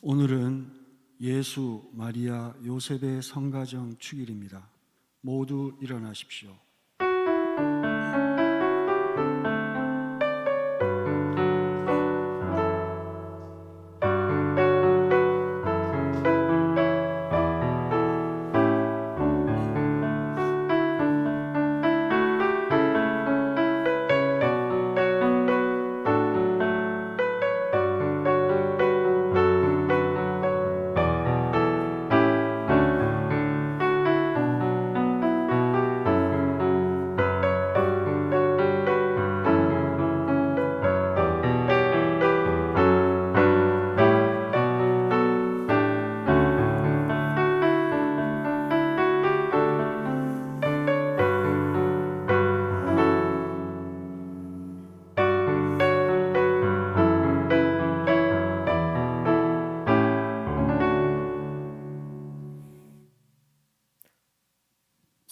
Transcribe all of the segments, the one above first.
오늘은 예수, 마리아, 요셉의 성가정 축일입니다. 모두 일어나십시오.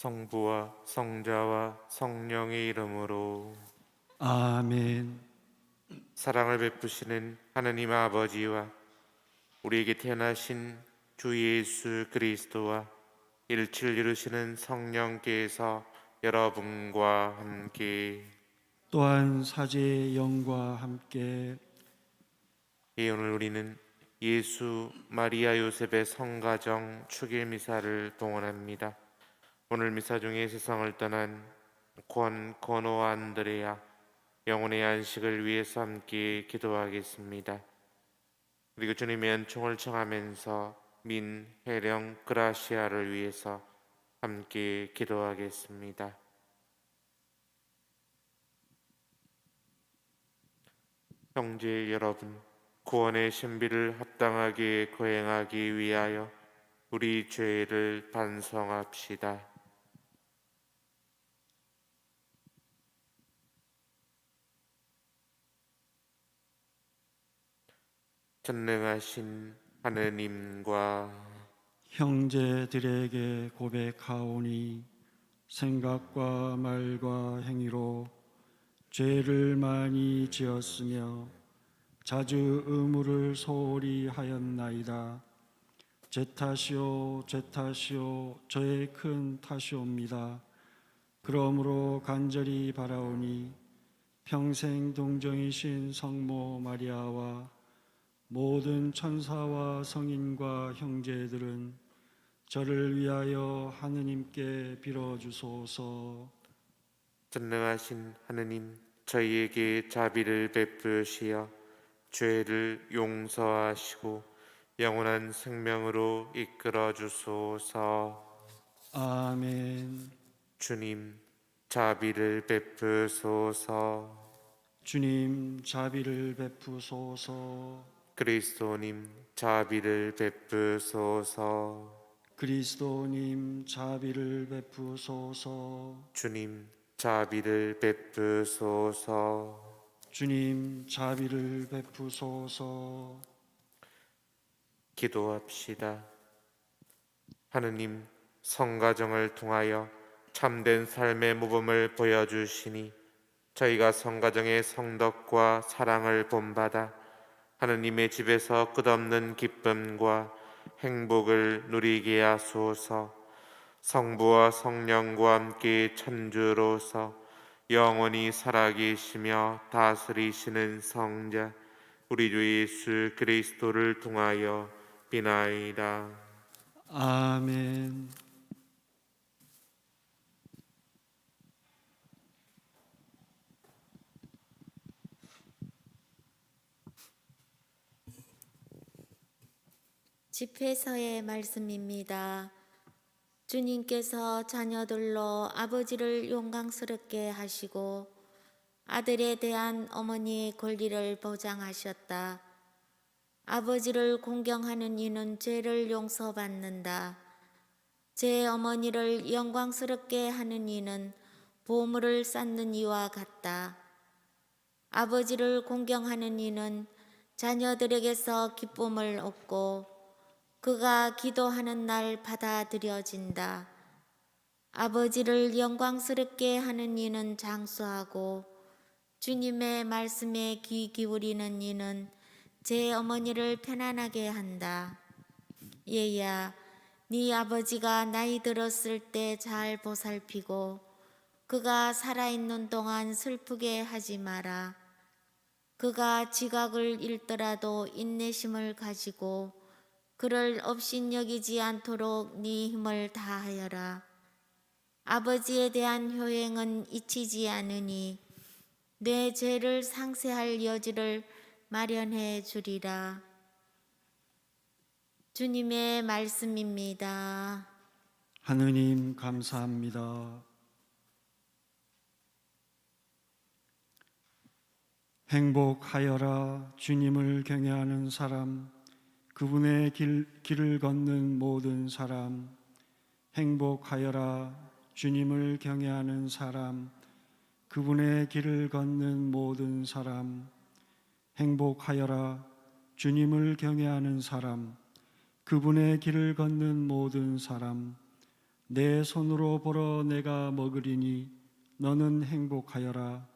성부와 성자와 성령의 이름으로. 아멘. 사랑을 베푸시는 하느님 아버지와 우리에게 태어나신 주 예수 그리스도와 일치를 이루시는 성령께서 여러분과 함께. 또한 사제의 영과 함께 오늘 우리는 예수, 마리아, 요셉의 성가정 축일 미사를 동원합니다. 오늘 미사 중에 세상을 떠난 권호와 안드레아 영혼의 안식을 위해서 함께 기도하겠습니다. 그리고 주님의 은총을 청하면서 민, 해령, 그라시아를 위해서 함께 기도하겠습니다. 형제 여러분, 구원의 신비를 합당하게 거행하기 위하여 우리 죄를 반성합시다. 전능하신 하느님과 형제들에게 고백하오니 생각과 말과 행위로 죄를 많이 지었으며 자주 의무를 소홀히 하였나이다. 제 탓이요 제 탓이요 저의 큰 탓이옵니다. 그러므로 간절히 바라오니 평생 동정이신 성모 마리아와 모든 천사와 성인과 형제들은 저를 위하여 하느님께 빌어주소서. 전능하신 하느님, 저희에게 자비를 베푸시어 죄를 용서하시고 영원한 생명으로 이끌어 주소서. 아멘. 주님, 자비를 베푸소서. 주님 자비를 베푸소서. 그리스도님, 자비를 베푸소서. 그리스도님 자비를 베푸소서. 주님, 자비를 베푸소서. 주님 자비를 베푸소서. 기도합시다. 하느님, 성가정을 통하여 참된 삶의 모범을 보여주시니 저희가 성가정의 성덕과 사랑을 본받아 하느님의 집에서 끝없는 기쁨과 행복을 누리게 하소서. 성부와 성령과 함께 천주로서 영원히 살아계시며 다스리시는 성자 우리 주 예수 그리스도를 통하여 비나이다. 아멘. 집회서의 말씀입니다. 주님께서 자녀들로 아버지를 영광스럽게 하시고 아들에 대한 어머니의 권리를 보장하셨다. 아버지를 공경하는 이는 죄를 용서받는다. 제 어머니를 영광스럽게 하는 이는 보물을 쌓는 이와 같다. 아버지를 공경하는 이는 자녀들에게서 기쁨을 얻고 그가 기도하는 날 받아들여진다. 아버지를 영광스럽게 하는 이는 장수하고 주님의 말씀에 귀 기울이는 이는 제 어머니를 편안하게 한다. 얘야, 네 아버지가 나이 들었을 때 잘 보살피고 그가 살아있는 동안 슬프게 하지 마라. 그가 지각을 잃더라도 인내심을 가지고 그를 업신여기지 않도록 네 힘을 다하여라. 아버지에 대한 효행은 잊히지 않으니 내 죄를 상세할 여지를 마련해 주리라. 주님의 말씀입니다. 하느님 감사합니다. 행복하여라. 주님을 경외하는 사람, 그분의 길을 걷는 모든 사람. 행복하여라. 주님을 경외하는 사람, 그분의 길을 걷는 모든 사람. 행복하여라. 주님을 경외하는 사람, 그분의 길을 걷는 모든 사람. 내 손으로 벌어 내가 먹으리니 너는 행복하여라.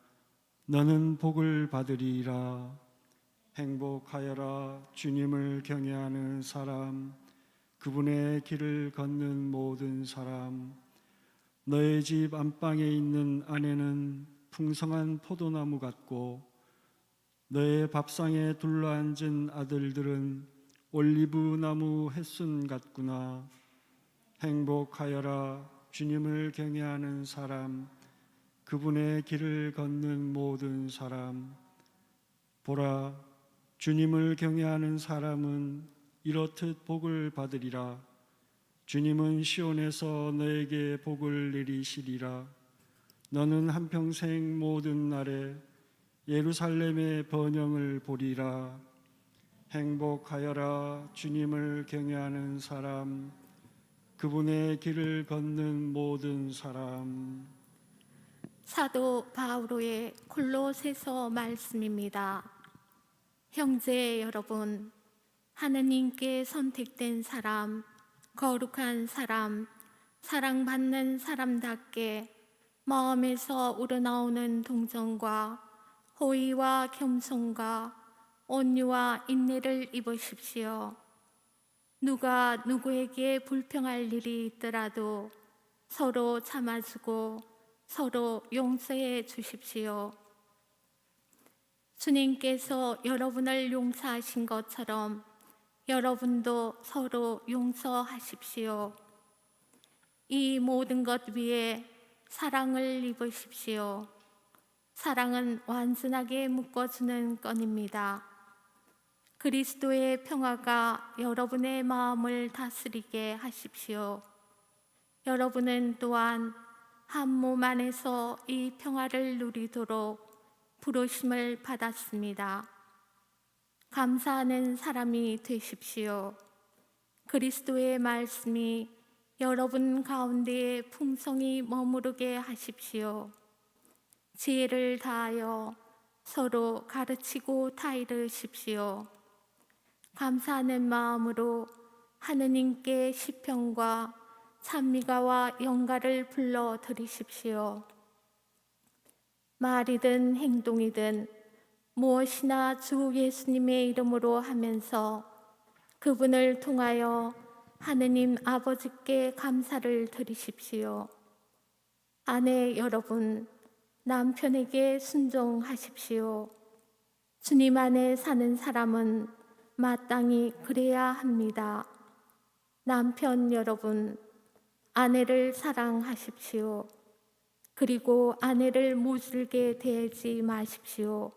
너는 복을 받으리라. 행복하여라. 주님을 경외하는 사람, 그분의 길을 걷는 모든 사람. 너의 집 안방에 있는 아내는 풍성한 포도나무 같고 너의 밥상에 둘러앉은 아들들은 올리브나무 햇순 같구나. 행복하여라. 주님을 경외하는 사람, 그분의 길을 걷는 모든 사람. 보라, 주님을 경외하는 사람은 이렇듯 복을 받으리라. 주님은 시온에서 너에게 복을 내리시리라. 너는 한평생 모든 날에 예루살렘의 번영을 보리라. 행복하여라. 주님을 경외하는 사람, 그분의 길을 걷는 모든 사람. 사도 바오로의 골로새서 말씀입니다. 형제 여러분, 하느님께 선택된 사람, 거룩한 사람, 사랑받는 사람답게 마음에서 우러나오는 동정과 호의와 겸손과 온유와 인내를 입으십시오. 누가 누구에게 불평할 일이 있더라도 서로 참아주고 서로 용서해 주십시오. 주님께서 여러분을 용서하신 것처럼 여러분도 서로 용서하십시오. 이 모든 것 위에 사랑을 입으십시오. 사랑은 완전하게 묶어주는 끈입니다. 그리스도의 평화가 여러분의 마음을 다스리게 하십시오. 여러분은 또한 한 몸 안에서 이 평화를 누리도록 부르심을 받았습니다. 감사하는 사람이 되십시오. 그리스도의 말씀이 여러분 가운데에 풍성히 머무르게 하십시오. 지혜를 다하여 서로 가르치고 타이르십시오. 감사하는 마음으로 하느님께 시편과 찬미가와 영가를 불러 드리십시오. 말이든 행동이든 무엇이나 주 예수님의 이름으로 하면서 그분을 통하여 하느님 아버지께 감사를 드리십시오. 아내 여러분, 남편에게 순종하십시오. 주님 안에 사는 사람은 마땅히 그래야 합니다. 남편 여러분, 아내를 사랑하십시오. 그리고 아내를 모질게 대하지 마십시오.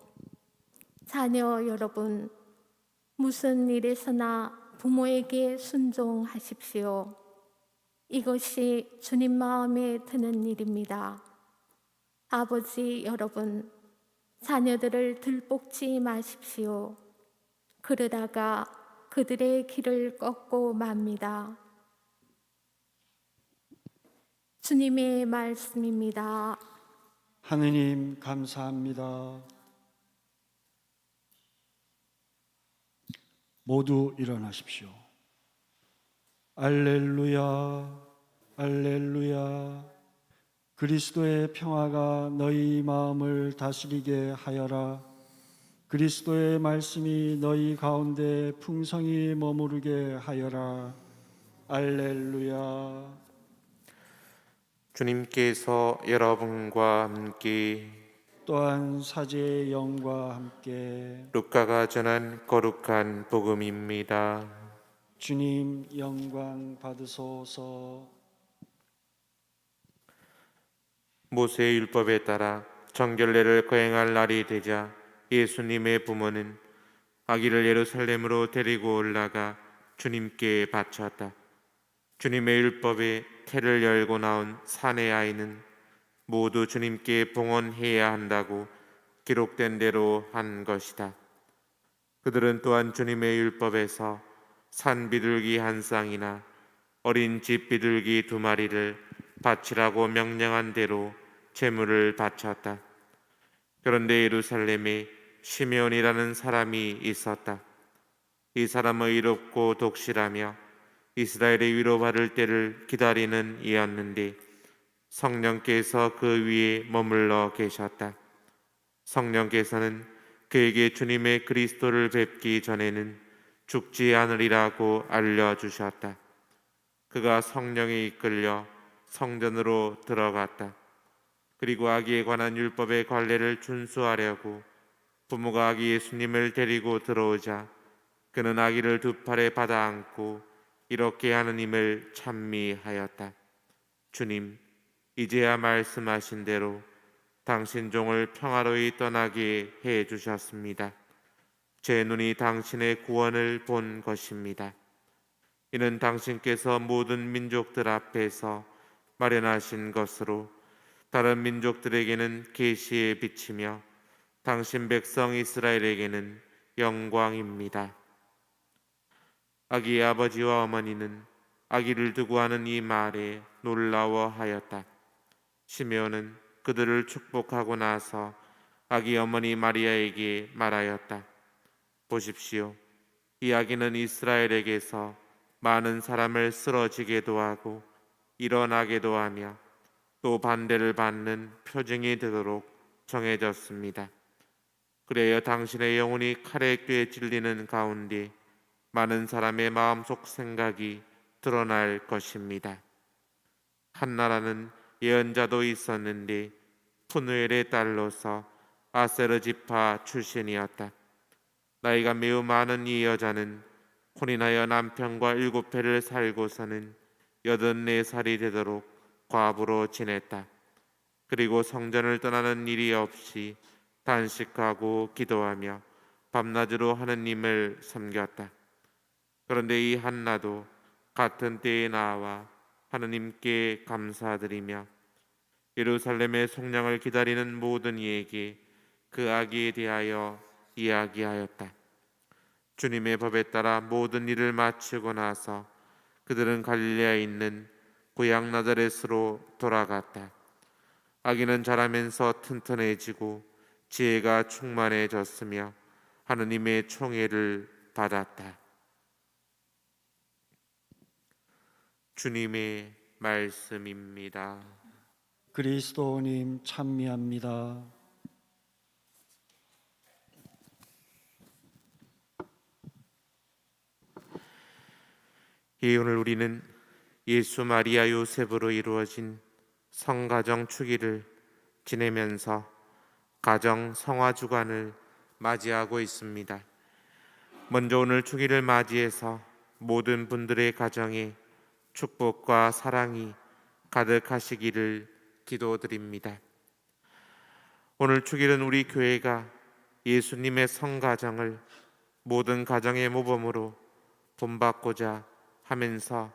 자녀 여러분, 무슨 일에서나 부모에게 순종하십시오. 이것이 주님 마음에 드는 일입니다. 아버지 여러분, 자녀들을 들볶지 마십시오. 그러다가 그들의 길을 꺾고 맙니다. 주님의 말씀입니다. 하느님 감사합니다. 모두 일어나십시오. 알렐루야, 알렐루야. 그리스도의 평화가 너희 마음을 다스리게 하여라. 그리스도의 말씀이 너희 가운데 풍성히 머무르게 하여라. 알렐루야. 주님께서 여러분과 함께 또한 사제의 영과 함께 루카가 전한 거룩한 복음입니다. 주님 영광 받으소서. 모세의 율법에 따라 정결례를 거행할 날이 되자 예수님의 부모는 아기를 예루살렘으로 데리고 올라가 주님께 바쳤다. 주님의 율법에 태를 열고 나온 사내 아이는 모두 주님께 봉헌해야 한다고 기록된 대로 한 것이다. 그들은 또한 주님의 율법에서 산 비둘기 한 쌍이나 어린 집 비둘기 2마리를 바치라고 명령한 대로 제물을 바쳤다. 그런데 예루살렘에 시meon이라는 사람이 있었다. 이 사람은 의롭고 독실하며 이스라엘의 위로받을 때를 기다리는 이였는데 성령께서 그 위에 머물러 계셨다. 성령께서는 그에게 주님의 그리스도를 뵙기 전에는 죽지 않으리라고 알려주셨다. 그가 성령에 이끌려 성전으로 들어갔다. 그리고 아기에 관한 율법의 관례를 준수하려고 부모가 아기 예수님을 데리고 들어오자 그는 아기를 2팔에 받아 안고 이렇게 하느님을 찬미하였다. 주님, 이제야 말씀하신 대로 당신 종을 평화로이 떠나게 해 주셨습니다. 제 눈이 당신의 구원을 본 것입니다. 이는 당신께서 모든 민족들 앞에서 마련하신 것으로 다른 민족들에게는 계시의 빛이며 당신 백성 이스라엘에게는 영광입니다. 아기의 아버지와 어머니는 아기를 두고 하는 이 말에 놀라워하였다. 시meon은 그들을 축복하고 나서 아기 어머니 마리아에게 말하였다. 보십시오. 이 아기는 이스라엘에게서 많은 사람을 쓰러지게도 하고 일어나게도 하며 또 반대를 받는 표징이 되도록 정해졌습니다. 그래야 당신의 영혼이 칼에 꿰 찔리는 가운데 많은 사람의 마음속 생각이 드러날 것입니다. 한나라는 예언자도 있었는데 푸누엘의 딸로서 아세르 지파 출신이었다. 나이가 매우 많은 이 여자는 혼인하여 남편과 7해를 살고서는 84살이 되도록 과부로 지냈다. 그리고 성전을 떠나는 일이 없이 단식하고 기도하며 밤낮으로 하느님을 섬겼다. 그런데 이 한나도 같은 때에 나와 하느님께 감사드리며 예루살렘의 속량을 기다리는 모든 이에게 그 아기에 대하여 이야기하였다. 주님의 법에 따라 모든 일을 마치고 나서 그들은 갈릴리아에 있는 고향 나자렛으로 돌아갔다. 아기는 자라면서 튼튼해지고 지혜가 충만해졌으며 하느님의 총애를 받았다. 주님의 말씀입니다. 그리스도님 찬미합니다. 오늘 우리는 예수 마리아 요셉으로 이루어진 성가정 축일을 지내면서 가정 성화 주간을 맞이하고 있습니다. 먼저 오늘 축일을 맞이해서 모든 분들의 가정에 축복과 사랑이 가득하시기를 기도드립니다. 오늘 축일은 우리 교회가 예수님의 성가정을 모든 가정의 모범으로 본받고자 하면서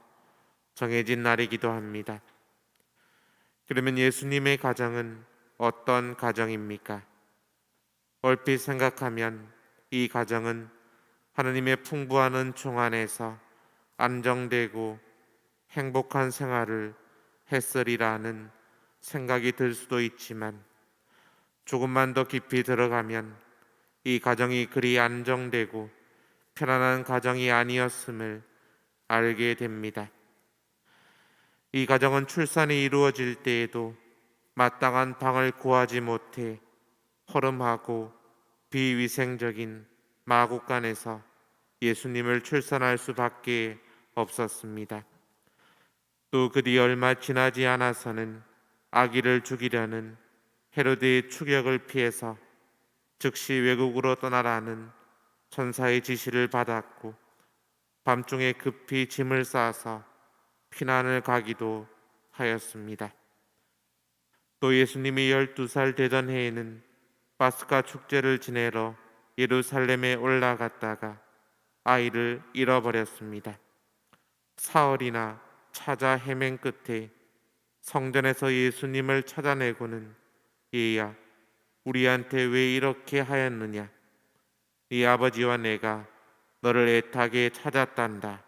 정해진 날이기도 합니다. 그러면 예수님의 가정은 어떤 가정입니까? 얼핏 생각하면 이 가정은 하느님의 풍부한 은총 안에서 안정되고 행복한 생활을 했으리라는 생각이 들 수도 있지만 조금만 더 깊이 들어가면 이 가정이 그리 안정되고 편안한 가정이 아니었음을 알게 됩니다. 이 가정은 출산이 이루어질 때에도 마땅한 방을 구하지 못해 허름하고 비위생적인 마국간에서 예수님을 출산할 수밖에 없었습니다. 또 그 뒤 얼마 지나지 않아서는 아기를 죽이려는 헤로데의 추격을 피해서 즉시 외국으로 떠나라는 천사의 지시를 받았고 밤중에 급히 짐을 싸서 피난을 가기도 하였습니다. 또 예수님이 12살 되던 해에는 파스카 축제를 지내러 예루살렘에 올라갔다가 아이를 잃어버렸습니다. 사흘이나 찾아 헤맨 끝에 성전에서 예수님을 찾아내고는 얘야, 우리한테 왜 이렇게 하였느냐? 네 아버지와 내가 너를 애타게 찾았단다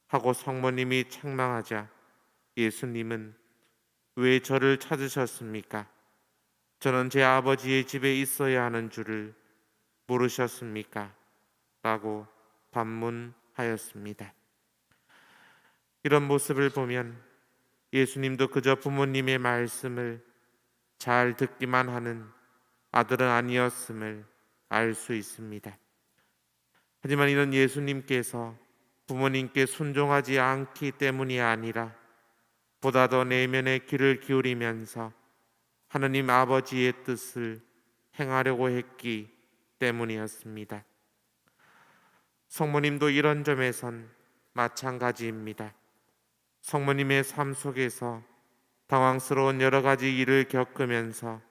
하고 성모님이 책망하자 예수님은 왜 저를 찾으셨습니까? 저는 제 아버지의 집에 있어야 하는 줄을 모르셨습니까? 라고 반문하였습니다. 이런 모습을 보면 예수님도 그저 부모님의 말씀을 잘 듣기만 하는 아들은 아니었음을 알 수 있습니다. 하지만 이런 예수님께서 부모님께 순종하지 않기 때문이 아니라 보다 더 내면의 귀를 기울이면서 하느님 아버지의 뜻을 행하려고 했기 때문이었습니다. 성모님도 이런 점에선 마찬가지입니다. 성모님의 삶 속에서 당황스러운 여러 가지 일을 겪으면서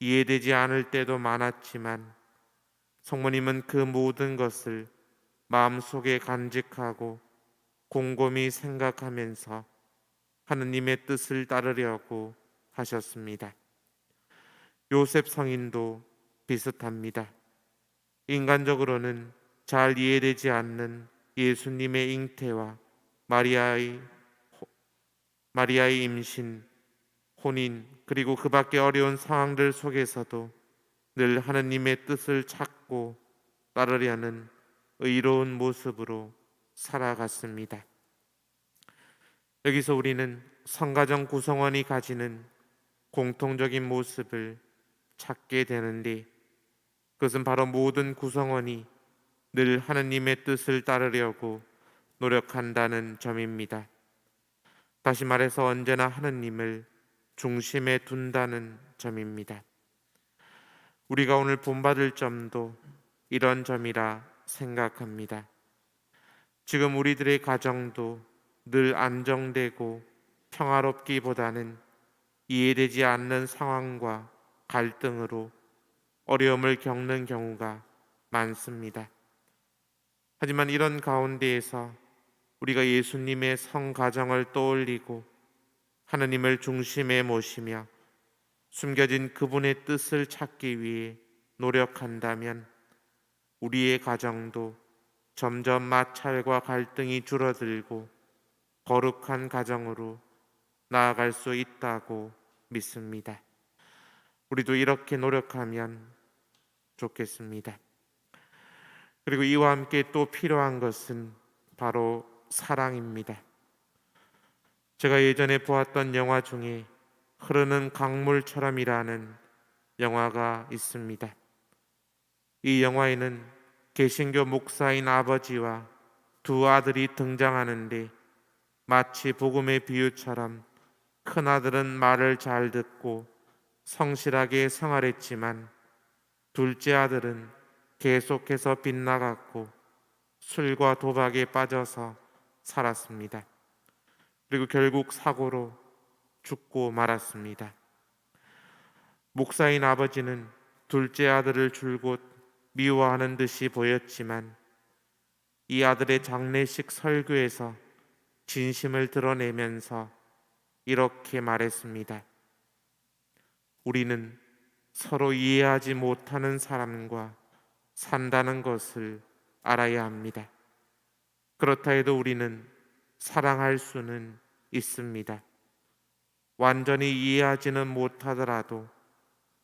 이해되지 않을 때도 많았지만 성모님은 그 모든 것을 마음속에 간직하고 곰곰이 생각하면서 하느님의 뜻을 따르려고 하셨습니다. 요셉 성인도 비슷합니다. 인간적으로는 잘 이해되지 않는 예수님의 잉태와 마리아의 임신, 혼인, 그리고 그 밖에 어려운 상황들 속에서도 늘 하느님의 뜻을 찾고 따르려는 의로운 모습으로 살아갔습니다. 여기서 우리는 성가정 구성원이 가지는 공통적인 모습을 찾게 되는데 그것은 바로 모든 구성원이 늘 하느님의 뜻을 따르려고 노력한다는 점입니다. 다시 말해서 언제나 하느님을 중심에 둔다는 점입니다. 우리가 오늘 본받을 점도 이런 점이라 생각합니다. 지금 우리들의 가정도 늘 안정되고 평화롭기보다는 이해되지 않는 상황과 갈등으로 어려움을 겪는 경우가 많습니다. 하지만 이런 가운데에서 우리가 예수님의 성가정을 떠올리고 하느님을 중심에 모시며 숨겨진 그분의 뜻을 찾기 위해 노력한다면 우리의 가정도 점점 마찰과 갈등이 줄어들고 거룩한 가정으로 나아갈 수 있다고 믿습니다. 우리도 이렇게 노력하면 좋겠습니다. 그리고 이와 함께 또 필요한 것은 바로 사랑입니다. 제가 예전에 보았던 영화 중에 흐르는 강물처럼이라는 영화가 있습니다. 이 영화에는 개신교 목사인 아버지와 두 아들이 등장하는데 마치 복음의 비유처럼 큰아들은 말을 잘 듣고 성실하게 생활했지만 둘째 아들은 계속해서 빗나갔고 술과 도박에 빠져서 살았습니다. 그리고 결국 사고로 죽고 말았습니다. 목사인 아버지는 둘째 아들을 줄곧 미워하는 듯이 보였지만 이 아들의 장례식 설교에서 진심을 드러내면서 이렇게 말했습니다. 우리는 서로 이해하지 못하는 사람과 산다는 것을 알아야 합니다. 그렇다 해도 우리는 사랑할 수는 있습니다. 완전히 이해하지는 못하더라도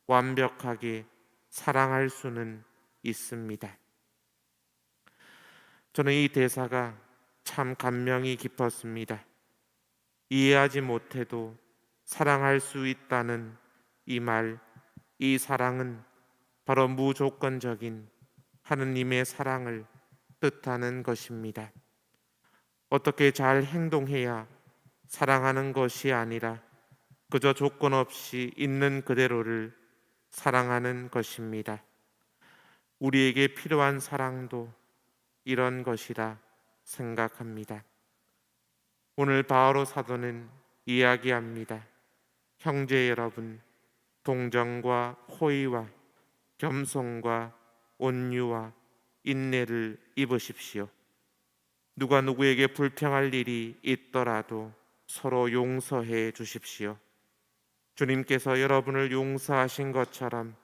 완벽하게 사랑할 수는 있습니다. 저는 이 대사가 참 감명이 깊었습니다. 이해하지 못해도 사랑할 수 있다는 이 말, 이 사랑은 바로 무조건적인 하느님의 사랑을 뜻하는 것입니다. 어떻게 잘 행동해야 사랑하는 것이 아니라 그저 조건 없이 있는 그대로를 사랑하는 것입니다. 우리에게 필요한 사랑도 이런 것이라 생각합니다. 오늘 바오로 사도는 이야기합니다. 형제 여러분, 동정과 호의와 겸손과 온유와 인내를 입으십시오. 누가 누구에게 불평할 일이 있더라도 서로 용서해 주십시오. 주님께서 여러분을 용서하신 것처럼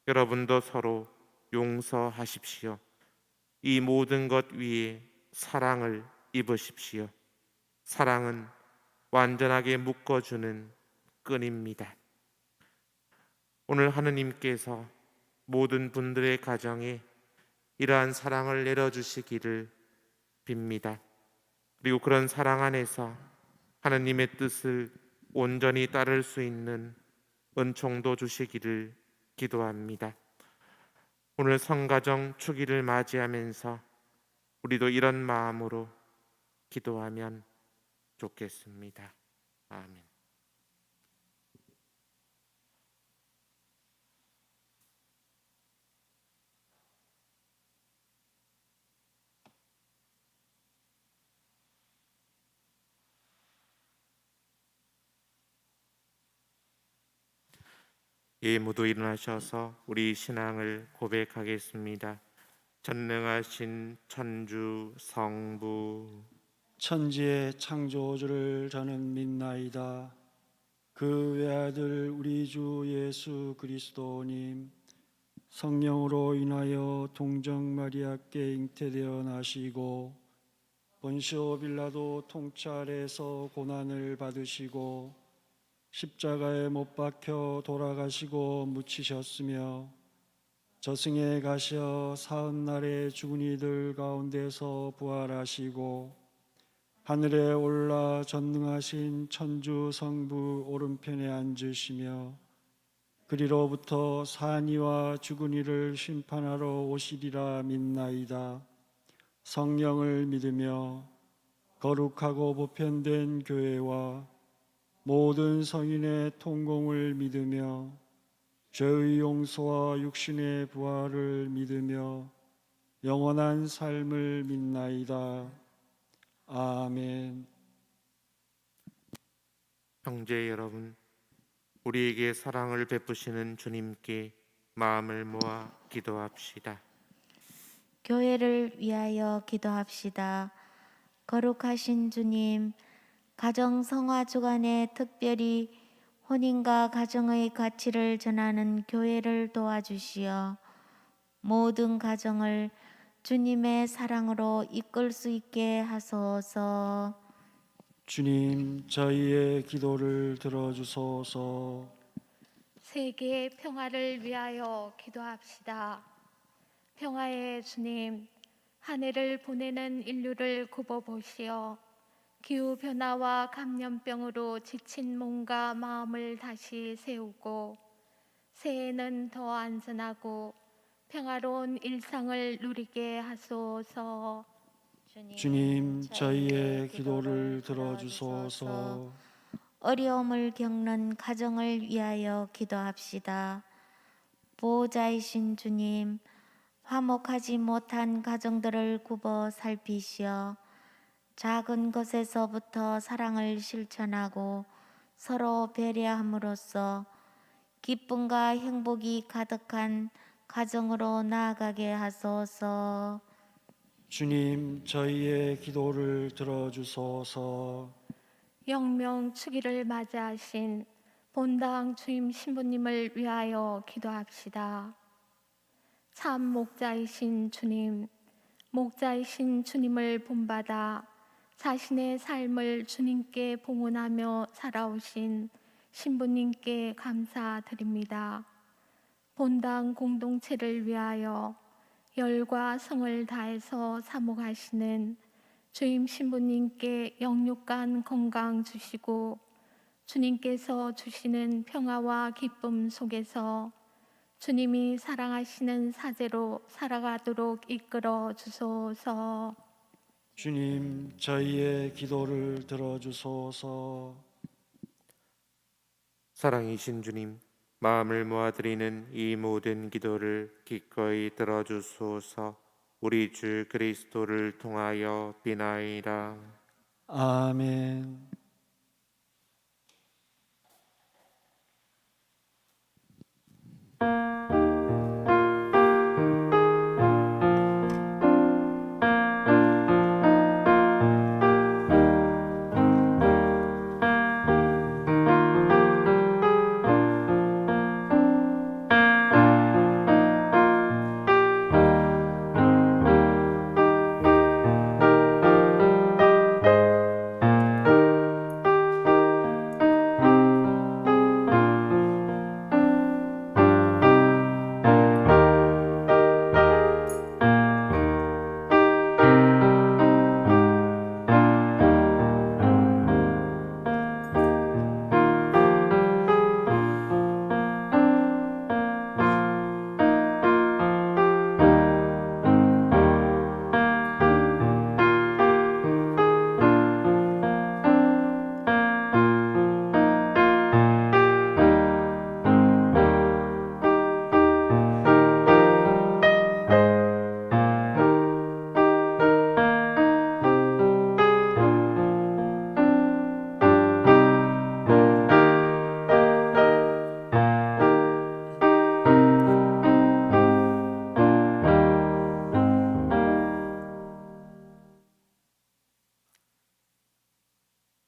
여러분도 서로 용서하십시오. 이 모든 것 위에 사랑을 입으십시오. 사랑은 완전하게 묶어주는 끈입니다. 오늘 하느님께서 모든 분들의 가정에 이러한 사랑을 내려주시기를 빕니다. 그리고 그런 사랑 안에서 하느님의 뜻을 온전히 따를 수 있는 은총도 주시기를 기도합니다. 오늘 성가정 축일을 맞이하면서 우리도 이런 마음으로 기도하면 좋겠습니다. 아멘. 예, 모두 일어나셔서 우리 신앙을 고백하겠습니다. 전능하신 천주 성부 천지의 창조주를 저는 믿나이다. 그 외아들 우리 주 예수 그리스도님 성령으로 인하여 동정 마리아께 잉태되어 나시고 본시오 빌라도 통찰에서 고난을 받으시고 십자가에 못 박혀 돌아가시고 묻히셨으며 저승에 가셔 사흘날에 죽은 이들 가운데서 부활하시고 하늘에 올라 전능하신 천주 성부 오른편에 앉으시며 그리로부터 산이와 죽은 이를 심판하러 오시리라 믿나이다. 성령을 믿으며 거룩하고 보편된 교회와 모든 성인의 통공을 믿으며 죄의 용서와 육신의 부활을 믿으며 영원한 삶을 믿나이다. 아멘. 형제 여러분, 우리에게 사랑을 베푸시는 주님께 마음을 모아 기도합시다. 교회를 위하여 기도합시다. 거룩하신 주님, 가정 성화 주간에 특별히 혼인과 가정의 가치를 전하는 교회를 도와주시어 모든 가정을 주님의 사랑으로 이끌 수 있게 하소서. 주님, 저희의 기도를 들어주소서. 세계 평화를 위하여 기도합시다. 평화의 주님, 한 해를 보내는 인류를 굽어보시어 기후변화와 감염병으로 지친 몸과 마음을 다시 세우고 새해에는 더 안전하고 평화로운 일상을 누리게 하소서. 주님, 저희의 기도를 들어주소서. 어려움을 겪는 가정을 위하여 기도합시다. 보호자이신 주님, 화목하지 못한 가정들을 굽어 살피시어 작은 것에서부터 사랑을 실천하고 서로 배려함으로써 기쁨과 행복이 가득한 가정으로 나아가게 하소서. 주님, 저희의 기도를 들어주소서. 영명 축일을 맞이하신 본당 주임 신부님을 위하여 기도합시다. 참 목자이신 주님, 목자이신 주님을 본받아 자신의 삶을 주님께 봉헌하며 살아오신 신부님께 감사드립니다. 본당 공동체를 위하여 열과 성을 다해서 사목하시는 주임 신부님께 영육간 건강 주시고 주님께서 주시는 평화와 기쁨 속에서 주님이 사랑하시는 사제로 살아가도록 이끌어 주소서. 주님, 저희의 기도를 들어주소서. 사랑이신 주님, 마음을 모아드리는 이 모든 기도를 기꺼이 들어주소서. 우리 주 그리스도를 통하여 비나이다. 아멘.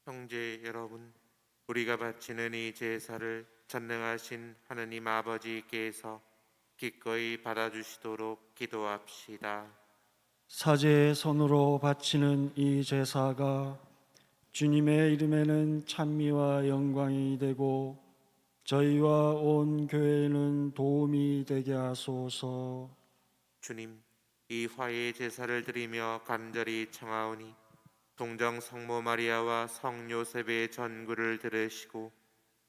형제 여러분, 우리가 바치는 이 제사를 전능하신 하느님 아버지께서 기꺼이 받아주시도록 기도합시다. 사제의 손으로 바치는 이 제사가 주님의 이름에는 찬미와 영광이 되고 저희와 온 교회에는 도움이 되게 하소서. 주님, 이 화해 제사를 드리며 간절히 청하오니 동정 성모 마리아와 성 요셉의 전구를 들으시고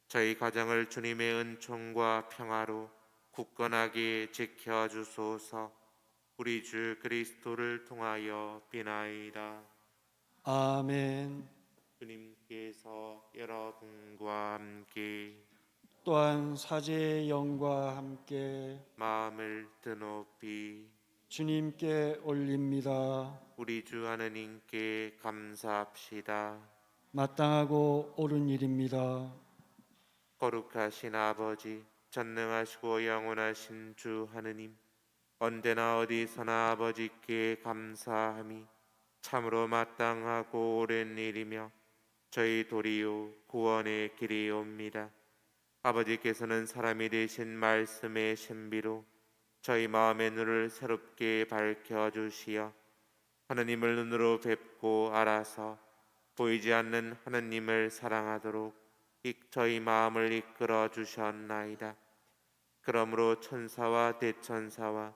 저희 가정을 주님의 은총과 평화로 굳건하게 지켜주소서. 우리 주 그리스도를 통하여 비나이다. 아멘. 주님께서 여러분과 함께 또한 사제의 영과 함께 마음을 드높이 주님께 올립니다. 우리 주 하느님께 감사합시다. 마땅하고 옳은 일입니다. 거룩하신 아버지, 전능하시고 영원하신 주 하느님, 언제나 어디서나 아버지께 감사함이 참으로 마땅하고 옳은 일이며 저희 도리요 구원의 길이옵니다. 아버지께서는 사람이 되신 말씀의 신비로 저희 마음의 눈을 새롭게 밝혀주시어 하느님을 눈으로 뵙고 알아서 보이지 않는 하느님을 사랑하도록 저희 마음을 이끌어 주셨나이다. 그러므로 천사와 대천사와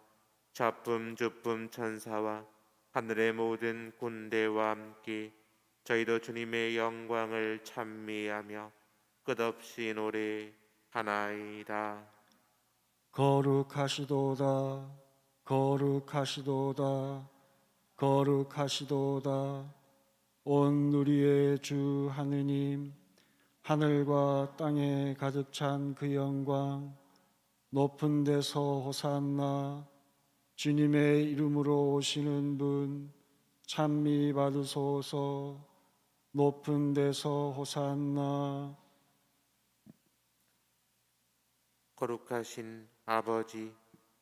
좌품 주품 천사와 하늘의 모든 군대와 함께 저희도 주님의 영광을 찬미하며 끝없이 노래하나이다. 거룩하시도다. 거룩하시도다. 거룩하시도다. 온 우리의 주 하느님, 하늘과 땅에 가득 찬 그 영광, 높은 데서 호산나. 주님의 이름으로 오시는 분 찬미 받으소서. 높은 데서 호산나. 거룩하신 아버지,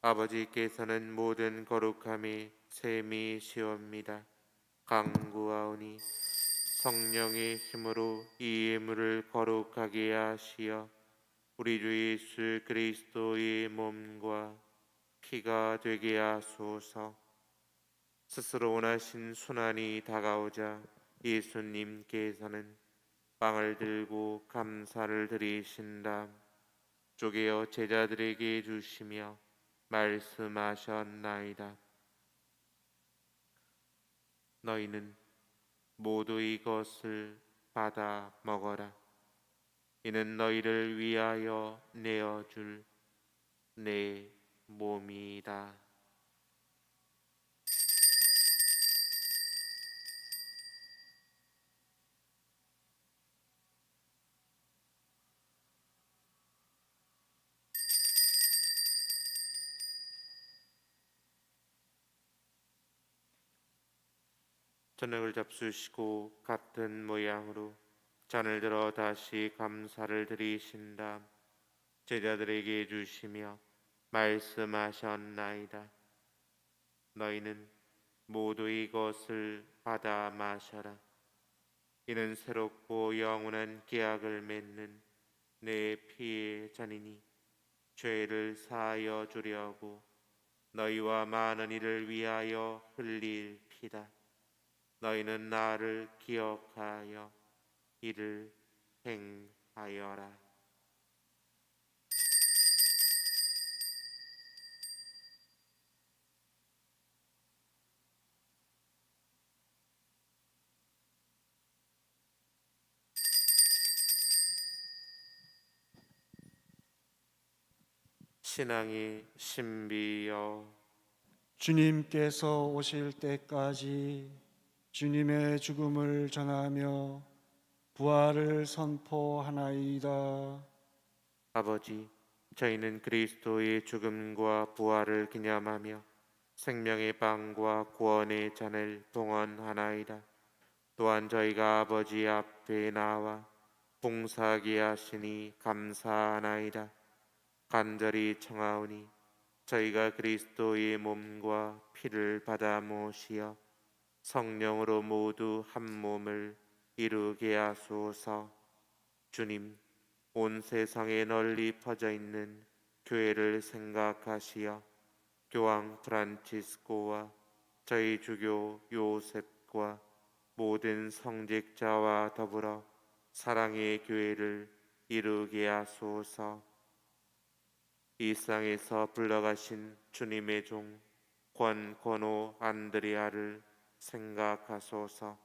아버지께서는 모든 거룩함에 셈이시옵니다. 간구하오니 성령의 힘으로 이 예물을 거룩하게 하시어 우리 주 예수 그리스도의 몸과 피가 되게 하소서. 스스로 원하신 순환이 다가오자 예수님께서는 빵을 들고 감사를 드리신 다음 쪼개어 제자들에게 주시며 말씀하셨나이다. 너희는 모두 이것을 받아 먹어라. 이는 너희를 위하여 내어줄 내 몸이다. 저녁을 잡수시고 같은 모양으로 잔을 들어 다시 감사를 드리신 다음 제자들에게 주시며 말씀하셨나이다. 너희는 모두 이것을 받아 마셔라. 이는 새롭고 영원한 계약을 맺는 내 피의 잔이니 죄를 사하여 주려고 너희와 많은 이를 위하여 흘릴 피다. 너희는 나를 기억하여 이를 행하여라. 신앙의 신비여, 주님께서 오실 때까지 주님의 죽음을 전하며 부활을 선포하나이다. 아버지, 저희는 그리스도의 죽음과 부활을 기념하며 생명의 빵과 구원의 잔을 봉헌하나이다. 또한 저희가 아버지 앞에 나와 봉사하게 하시니 감사하나이다. 간절히 청하오니 저희가 그리스도의 몸과 피를 받아 모시어 성령으로 모두 한 몸을 이루게 하소서. 주님, 온 세상에 널리 퍼져 있는 교회를 생각하시어 교황 프란치스코와 저희 주교 요셉과 모든 성직자와 더불어 사랑의 교회를 이루게 하소서. 이 땅에서 불러가신 주님의 종 권건호 안드레아를 생각하소서.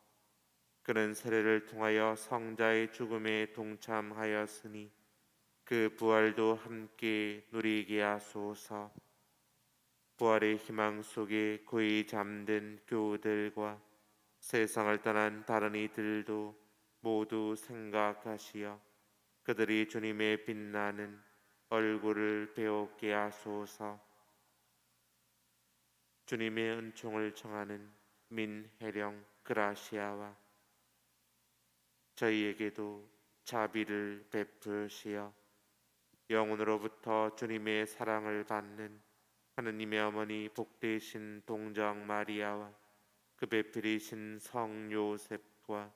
그는 세례를 통하여 성자의 죽음에 동참하였으니 그 부활도 함께 누리게 하소서. 부활의 희망 속에 고이 잠든 교우들과 세상을 떠난 다른 이들도 모두 생각하시어 그들이 주님의 빛나는 얼굴을 배우게 하소서. 주님의 은총을 청하는 민혜령 그라시아와 저희에게도 자비를 베푸시어 영혼으로부터 주님의 사랑을 받는 하느님의 어머니 복되신 동정 마리아와 그 배필이신 성 요셉과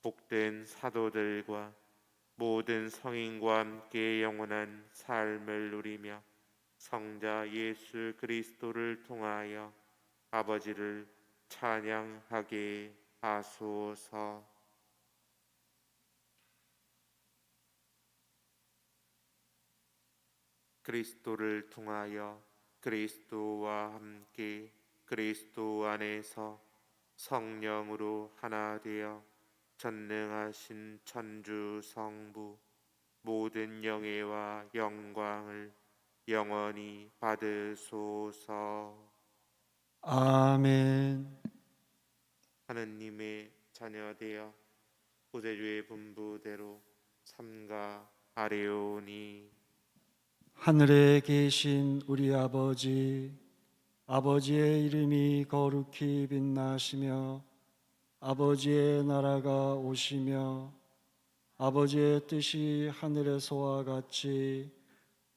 복된 사도들과 모든 성인과 함께 영원한 삶을 누리며 성자 예수 그리스도를 통하여 아버지를 찬양하게 하소서. 그리스도를 통하여 그리스도와 함께 그리스도 안에서 성령으로 하나 되어 전능하신 천주 성부 모든 영예와 영광을 영원히 받으소서. 아멘. 하느님의 자녀되어 구세주의 분부대로 삼가하려오니 하늘에 계신 우리 아버지, 아버지의 이름이 거룩히 빛나시며 아버지의 나라가 오시며 아버지의 뜻이 하늘에서와 같이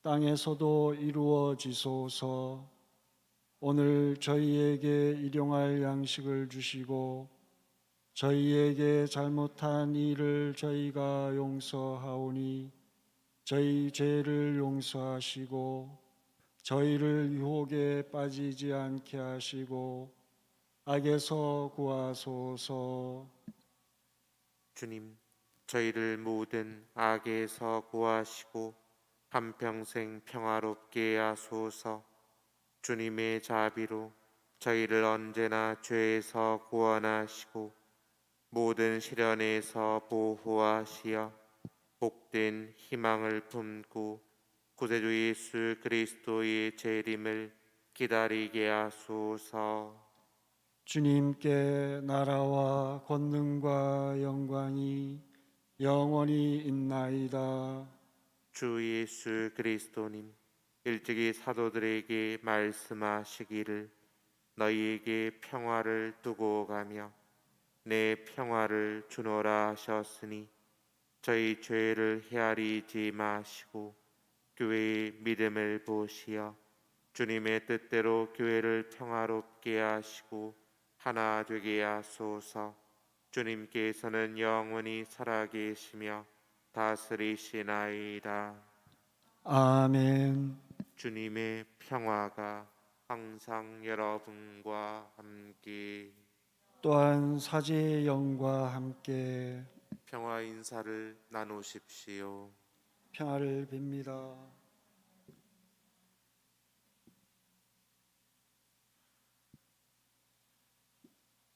땅에서도 이루어지소서. 오늘 저희에게 일용할 양식을 주시고 저희에게 잘못한 일을 저희가 용서하오니 저희 죄를 용서하시고 저희를 유혹에 빠지지 않게 하시고 악에서 구하소서. 주님, 저희를 모든 악에서 구하시고 한평생 평화롭게 하소서. 주님의 자비로 저희를 언제나 죄에서 구원하시고 모든 시련에서 보호하시어 복된 희망을 품고 구세주 예수 그리스도의 재림을 기다리게 하소서. 주님께 나라와 권능과 영광이 영원히 있나이다. 주 예수 그리스도님, 일찍이 사도들에게 말씀하시기를 너희에게 평화를 두고 가며 내 평화를 주노라 하셨으니 저희 죄를 헤아리지 마시고 교회의 믿음을 보시어 주님의 뜻대로 교회를 평화롭게 하시고 하나 되게 하소서. 주님께서는 영원히 살아계시며 다스리시나이다. 아멘. 주님의 평화가 항상 여러분과 함께. 또한 사제의 영과 함께 평화 인사를 나누십시오. 평화를 빕니다.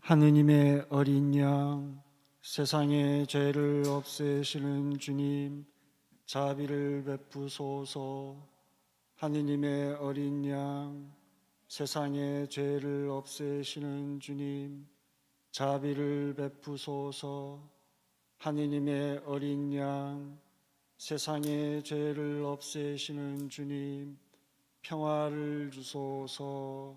하느님의 어린 양, 세상의 죄를 없애시는 주님, 자비를 베푸소서. 하느님의 어린 양, 세상의 죄를 없애시는 주님, 자비를 베푸소서. 하느님의 어린 양, 세상의 죄를 없애시는 주님, 평화를 주소서.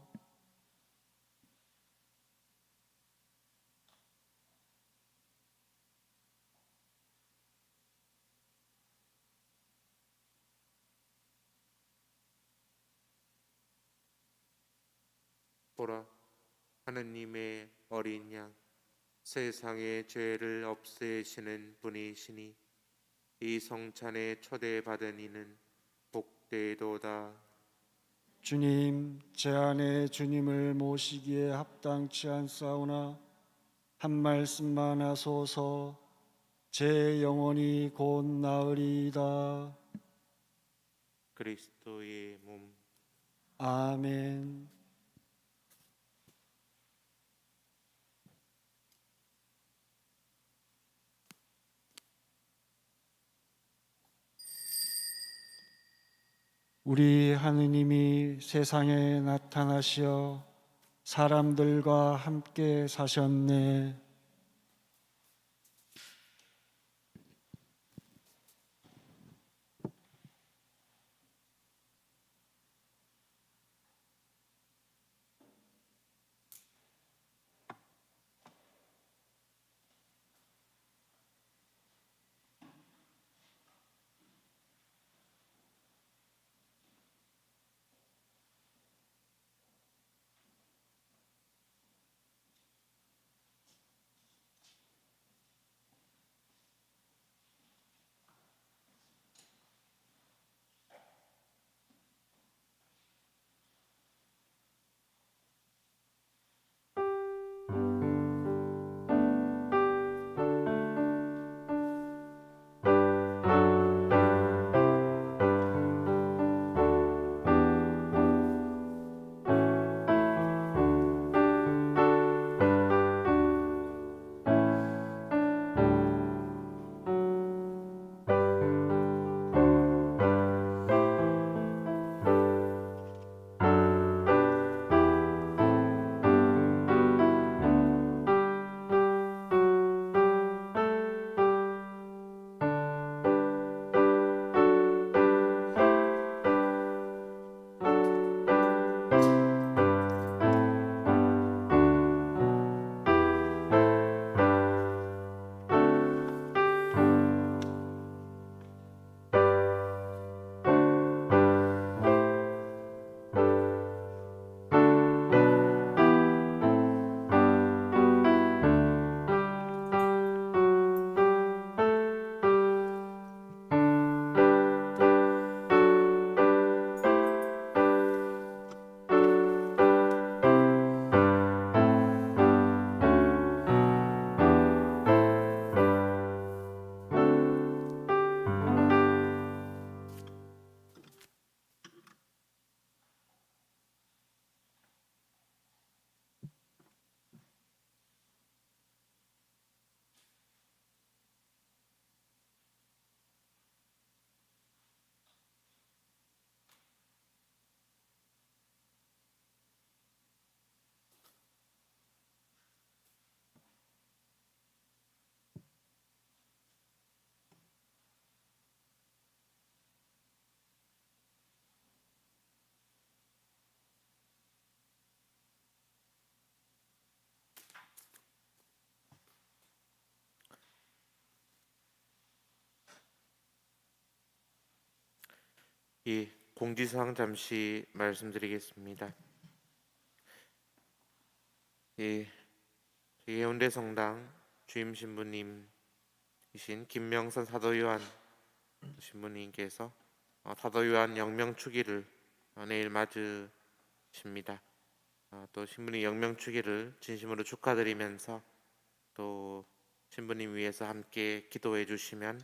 보라, 하느님의 어린 양, 세상의 죄를 없애시는 분이시니 이 성찬에 초대받은 이는 복되도다. 주님, 제 안에 주님을 모시기에 합당치 않사오나 한 말씀만 하소서. 제 영혼이 곧 나으리이다. 그리스도의 몸. 아멘. 우리 하느님이 세상에 나타나시어 사람들과 함께 사셨네. 공지사항 잠시 말씀드리겠습니다. 해운대 성당 주임 신부님이신 김명선 사도요한 신부님께서 사도요한 영명축일을 내일 맞으십니다. 또 신부님 영명축일을 진심으로 축하드리면서 또 신부님 위해서 함께 기도해 주시면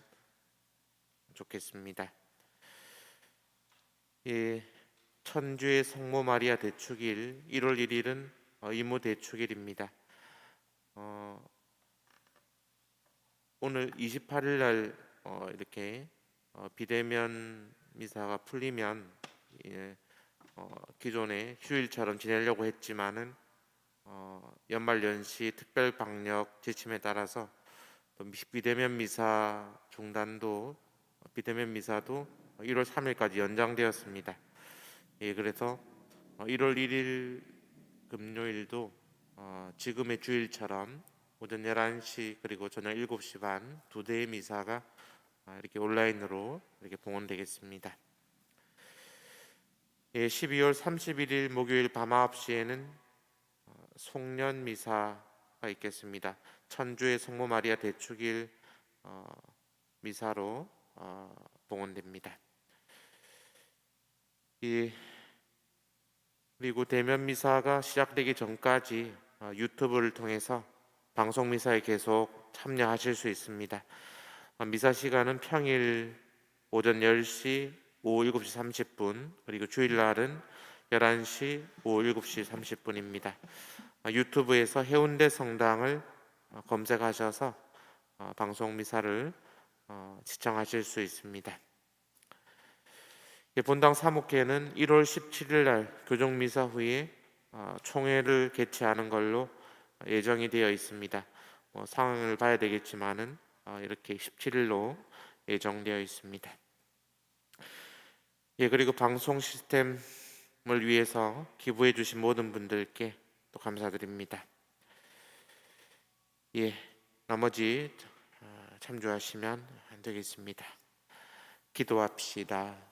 좋겠습니다. 천주의 성모 마리아 대축일 1월 1일은 이모 대축일입니다. 오늘 28일 날 이렇게 비대면 미사가 풀리면 기존의 휴일처럼 지내려고 했지만은 연말 연시 특별 방역 지침에 따라서 또 비대면 미사 중단도 비대면 미사도 1월 3일까지 연장되었습니다. 그래서 1월 1일 금요일도 지금의 주일처럼 오전 11시 그리고 저녁 7시 반 두 대의 미사가 이렇게 온라인으로 이렇게 봉헌되겠습니다. 12월 31일 목요일 밤 9시에는 송년 미사가 있겠습니다. 천주의 성모 마리아 대축일 미사로 봉헌됩니다. 그리고 대면 미사가 시작되기 전까지 유튜브를 통해서 방송 미사에 계속 참여하실 수 있습니다. 미사 시간은 평일 오전 10시, 오후 7시 30분, 그리고 주일날은 11시, 오후 7시 30분입니다. 유튜브에서 해운대 성당을 검색하셔서 방송 미사를 시청하실 수 있습니다. 본당 사목회는 1월 17일 날 교정 미사 후에 총회를 개최하는 걸로 예정이 되어 있습니다. 상황을 봐야 되겠지만은 이렇게 17일로 예정되어 있습니다. 그리고 방송 시스템을 위해서 기부해 주신 모든 분들께 또 감사드립니다. 나머지 참조하시면 안 되겠습니다. 기도합시다.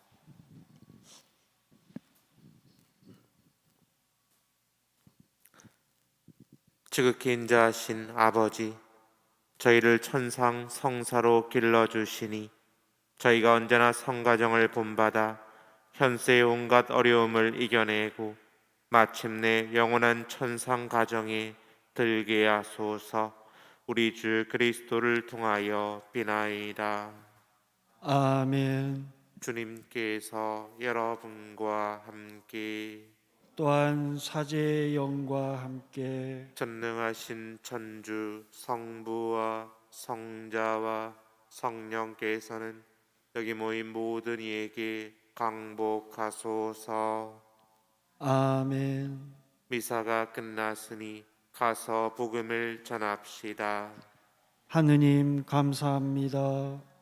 지극히 인자하신 아버지, 저희를 천상 성사로 길러주시니 저희가 언제나 성가정을 본받아 현세의 온갖 어려움을 이겨내고 마침내 영원한 천상 가정에 들게 하소서. 우리 주 그리스도를 통하여 비나이다. 아멘. 주님께서 여러분과 함께 또한 사제의 영과 함께 전능하신 천주 성부와 성자와 성령께서는 여기 모인 모든 이에게 강복하소서. 아멘. 미사가 끝났으니 가서 복음을 전합시다. 하느님 감사합니다.